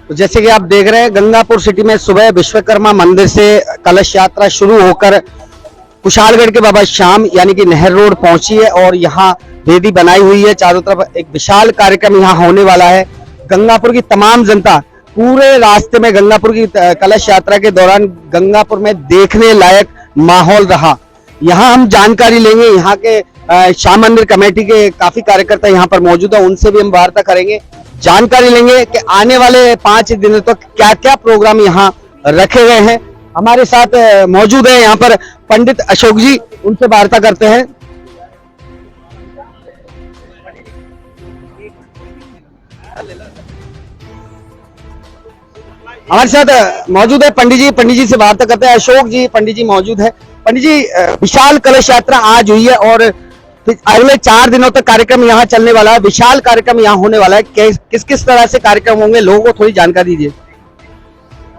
तो जैसे कि आप देख रहे हैं गंगापुर सिटी में सुबह विश्वकर्मा मंदिर से कलश यात्रा शुरू होकर कुशालगढ़ के बाबा श्याम यानी कि नहर रोड पहुंची है और यहाँ वेदी बनाई हुई है। चारों तरफ एक विशाल कार्यक्रम यहाँ होने वाला है। गंगापुर की तमाम जनता पूरे रास्ते में गंगापुर की कलश यात्रा के दौरान गंगापुर में देखने लायक माहौल रहा। यहाँ हम जानकारी लेंगे, यहाँ के श्याम मंदिर कमेटी के काफी कार्यकर्ता यहाँ पर मौजूद है, उनसे भी हम वार्ता करेंगे, जानकारी लेंगे कि आने वाले 5 दिनों तक क्या क्या प्रोग्राम यहाँ रखे गए हैं। हमारे साथ मौजूद है यहाँ पर पंडित अशोक जी, उनसे वार्ता करते हैं। हमारे साथ मौजूद है पंडित जी से वार्ता करते हैं। अशोक जी, पंडित जी मौजूद है। पंडित जी, विशाल कलश यात्रा आज हुई है और अगले 4 दिनों तक कार्यक्रम यहाँ चलने वाला है। विशाल कार्यक्रम यहाँ होने वाला है, किस किस तरह से कार्यक्रम होंगे, लोगों को थोड़ी जानकारी दीजिए।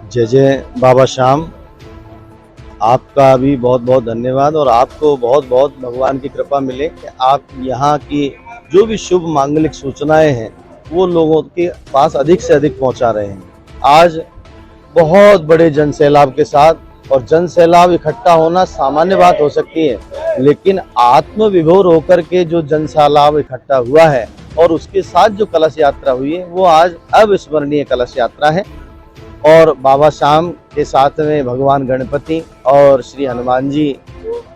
जय जय बाबा श्याम, आपका भी बहुत बहुत धन्यवाद और आपको बहुत बहुत भगवान की कृपा मिले कि आप यहाँ की जो भी शुभ मांगलिक सूचनाएं हैं वो लोगों के पास अधिक से अधिक पहुँचा रहे हैं। आज बहुत बड़े जन सैलाब के साथ, और जन सैलाब इकट्ठा होना सामान्य बात हो सकती है, लेकिन आत्म विभोर होकर के जो जन सैलाब इकट्ठा हुआ है और उसके साथ जो कलश यात्रा हुई है वो आज अविस्मरणीय कलश यात्रा है। और बाबा श्याम के साथ में भगवान गणपति और श्री हनुमान जी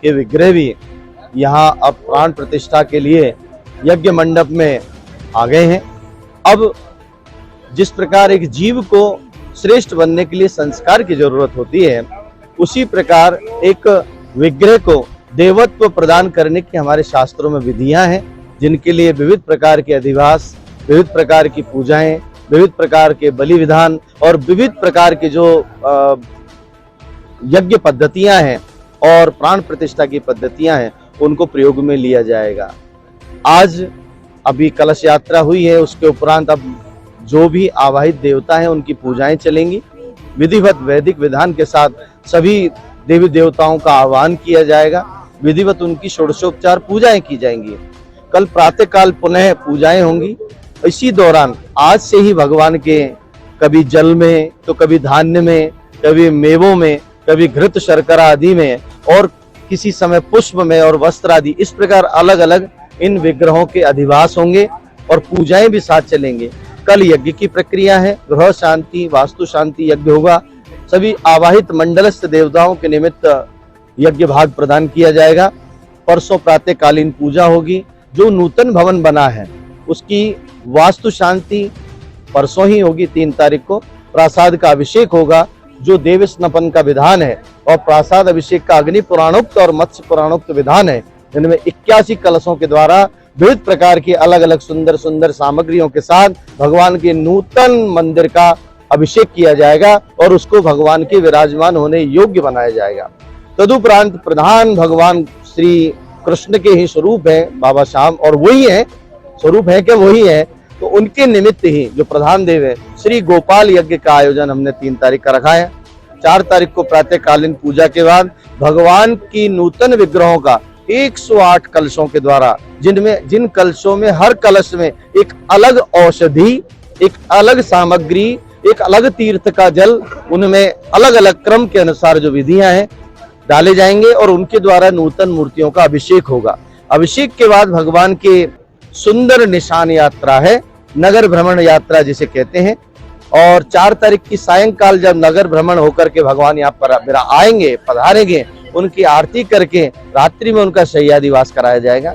के विग्रह भी यहाँ अब प्राण प्रतिष्ठा के लिए यज्ञ मंडप में आ गए हैं। अब जिस प्रकार एक जीव को श्रेष्ठ बनने के लिए संस्कार की जरूरत होती है, उसी प्रकार एक विग्रह को देवत्व प्रदान करने की हमारे शास्त्रों में विधियां हैं, जिनके लिए विविध प्रकार के अधिवास, विविध प्रकार की पूजाएं, विविध प्रकार के बलि विधान और विविध प्रकार के जो यज्ञ पद्धतियां हैं और प्राण प्रतिष्ठा की पद्धतियां हैं, उनको प्रयोग में लिया जाएगा। आज अभी कलश यात्रा हुई है, उसके उपरांत अब जो भी आवाहित देवता हैं उनकी पूजाएं चलेंगी। विधिवत वैदिक विधान के साथ सभी देवी देवताओं का आह्वान किया जाएगा, विधिवत उनकी षोडशोपचार पूजाएं की जाएंगी। कल प्रातः काल पुनः पूजाएं होंगी। इसी दौरान आज से ही भगवान के कभी जल में तो कभी धान्य में, कभी मेवों में, कभी घृत शर्करा आदि में और किसी समय पुष्प में और वस्त्र आदि, इस प्रकार अलग अलग इन विग्रहों के अधिवास होंगे और पूजाएं भी साथ चलेंगे। कल यज्ञ की प्रक्रिया है, गृह शांति वास्तु शांति यज्ञ होगा। सभी आवाहित मंडलस्थ देवताओं के निमित्त यज्ञ भाग प्रदान किया जाएगा। परसों प्रातःकालीन पूजा होगी। जो नूतन भवन बना है उसकी वास्तु शांति परसों ही होगी, 3 तारीख को। प्रासाद का अभिषेक होगा, जो देव स्नपन का विधान है, और प्रासाद अभिषेक का अग्नि पुराणोक्त और मत्स्य पुराणोक्त विधान है, जिनमें 81 कलशों के द्वारा विविध प्रकार की अलग अलग सुंदर सुंदर सामग्रियों के साथ भगवान के नूतन मंदिर का अभिषेक किया जाएगा और उसको भगवान के विराजमान होने योग्य बनाया जाएगा। तदुपरांत प्रधान भगवान श्री कृष्ण के ही स्वरूप है बाबा श्याम, और वही है स्वरूप है कि वही है, तो उनके निमित्त ही जो प्रधान देव है श्री गोपाल यज्ञ का आयोजन हमने 3 तारीख का रखा है। 4 तारीख को प्रातःकालीन पूजा के बाद भगवान की नूतन विग्रहों का 108 कलशों के द्वारा, जिन कलशों में हर कलश में एक अलग औषधि, एक अलग सामग्री, एक अलग तीर्थ का जल, उनमें अलग अलग क्रम के अनुसार जो विधियां हैं डाले जाएंगे और उनके द्वारा नूतन मूर्तियों का अभिषेक होगा। अभिषेक के बाद भगवान के सुंदर निशान यात्रा है, नगर भ्रमण यात्रा जिसे कहते हैं। और 4 तारीख की सायंकाल जब नगर भ्रमण होकर के भगवान यहाँ पर आएंगे, पधारेंगे, उनकी आरती करके रात्रि में उनका शय्यादिवास कराया जाएगा।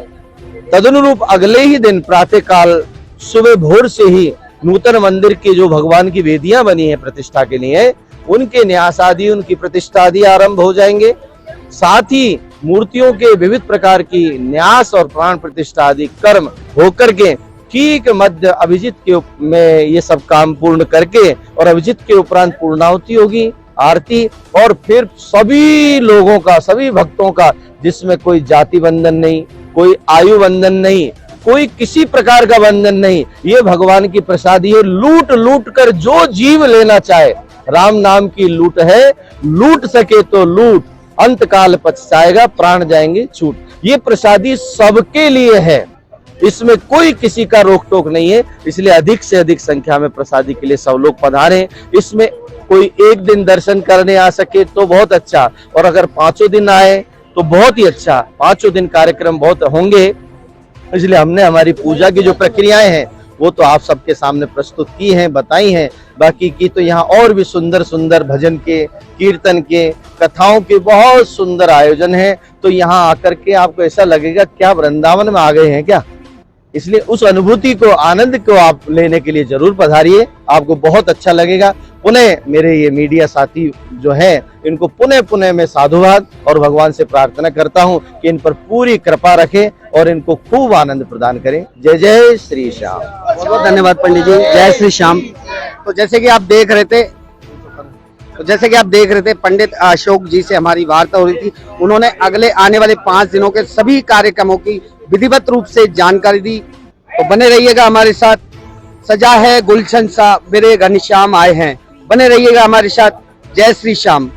तदनुरूप अगले ही दिन प्रातःकाल सुबह भोर से ही नूतन मंदिर की जो भगवान की वेदियां बनी है प्रतिष्ठा के लिए, उनके न्यास आदि, उनकी प्रतिष्ठा आदि आरंभ हो जाएंगे। साथ ही मूर्तियों के विविध प्रकार की न्यास और प्राण प्रतिष्ठा आदि कर्म होकर के ठीक मध्य अभिजित के में ये सब काम पूर्ण करके और अभिजित के उपरांत पूर्णाहुति होगी, आरती, और फिर सभी लोगों का, सभी भक्तों का, जिसमें कोई जाति बंधन नहीं, कोई आयु बंधन नहीं, कोई किसी प्रकार का बंधन नहीं, ये भगवान की प्रसादी है। लूट लूट कर जो जीव लेना चाहे, राम नाम की लूट है, लूट सके तो लूट, अंत काल पछताएगा, प्राण जाएंगे छूट। ये प्रसादी सबके लिए है, इसमें कोई किसी का रोक टोक नहीं है। इसलिए अधिक से अधिक संख्या में प्रसादी के लिए सब लोग पधारे। इसमें कोई एक दिन दर्शन करने आ सके तो बहुत अच्छा, और अगर 5 दिन आए तो बहुत ही अच्छा। 5 दिन कार्यक्रम बहुत होंगे, इसलिए हमने हमारी पूजा की जो प्रक्रियाएं हैं वो तो आप सबके सामने प्रस्तुत की हैं, बताई हैं। बाकी की तो यहाँ और भी सुंदर सुंदर भजन के, कीर्तन के, कथाओं के बहुत सुंदर आयोजन है। तो यहाँ आकर के आपको ऐसा लगेगा क्या वृंदावन में आ गए हैं क्या। इसलिए उस अनुभूति को, आनंद को आप लेने के लिए जरूर पधारिए, आपको बहुत अच्छा लगेगा। पुनः मेरे ये मीडिया साथी जो है इनको पुनः पुनः मैं साधुवाद और भगवान से प्रार्थना करता हूँ कि इन पर पूरी कृपा रखें और इनको खूब आनंद प्रदान करें। जय जय श्री श्याम। बहुत बहुत धन्यवाद पंडित जी, जय श्री श्याम। तो जैसे कि आप देख रहे थे पंडित अशोक जी से हमारी वार्ता हो रही थी। उन्होंने अगले आने वाले 5 दिनों के सभी कार्यक्रमों की विधिवत रूप से जानकारी दी। तो बने रहिएगा हमारे साथ। सजा है गुलशन सा मेरे घनश्याम आए हैं, बने रहिएगा हमारे साथ। जय श्री श्याम।